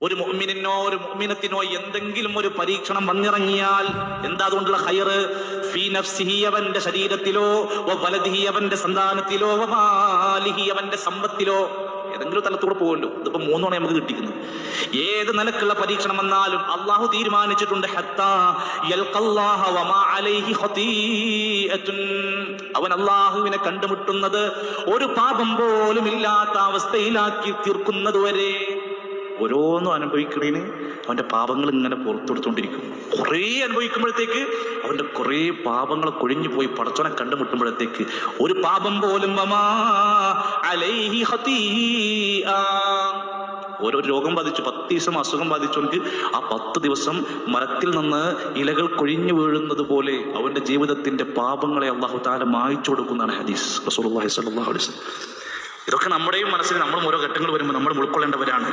ഒരു മുഅ്മിനിനോ ഒരു മുഅ്മിനത്തിനോ എന്തെങ്കിലും ഒരു പരീക്ഷണം വന്നിറങ്ങിയാൽ എന്താ അതുകൊണ്ടുള്ള ഖൈർ? ഫീ നഫ്സിഹി, അവന്റെ ശരീരത്തിലോ, വലദിഹി, അവന്റെ സന്താനത്തിലോ, വമാലിഹി, അവന്റെ സമ്പത്തിലോ, ഏതെങ്കിലും തലത്തൂടെ പോകുമല്ലോ. ഇതിപ്പോ മൂന്നോണെ നമുക്ക് കിട്ടിക്കുന്നത്. ഏത് നിലക്കുള്ള പരീക്ഷണം വന്നാലും അള്ളാഹു തീരുമാനിച്ചിട്ടുണ്ട്, ഹത്താ യൽഖല്ലാഹ വമാ അലൈഹി ഖതീഅത്തുൻ, അവൻ അള്ളാഹുവിനെ കണ്ടുമുട്ടുന്നത് ഒരു പാപം പോലും ഇല്ലാത്ത അവസ്ഥയിലാക്കി തീർക്കുന്നത് വരെ. ഓരോന്നും അനുഭവിക്കണേന് അവന്റെ പാപങ്ങൾ ഇങ്ങനെ പുറത്തെടുത്തുകൊണ്ടിരിക്കും. കുറേ അനുഭവിക്കുമ്പോഴത്തേക്ക് അവന്റെ കുറേ പാപങ്ങൾ കൊഴിഞ്ഞു പോയി പടച്ചോനെ കണ്ടുമുട്ടുമ്പോഴത്തേക്ക് ഒരു പാപം പോലും വമാ അലൈഹി ഖതീഅ. ഓരോ രോഗം ബാധിച്ചു 10 ദിവസം അസുഖം ബാധിച്ചവർക്ക് ആ 10 ദിവസം മരത്തിൽ നിന്ന് ഇലകൾ കൊഴിഞ്ഞു വീഴുന്നത് പോലെ അവന്റെ ജീവിതത്തിന്റെ പാപങ്ങളെ അല്ലാഹു തആല മായ്ച്ചു കൊടുക്കുന്നതാണ് ഹദീസ് റസൂലുള്ളാഹി സ്വല്ലല്ലാഹു അലൈഹി വസല്ലം. ഇതൊക്കെ നമ്മുടെയും മനസ്സിൽ നമ്മളും ഓരോ ഘട്ടങ്ങൾ വരുമ്പോൾ നമ്മൾ ഉൾക്കൊള്ളേണ്ടവരാണ്.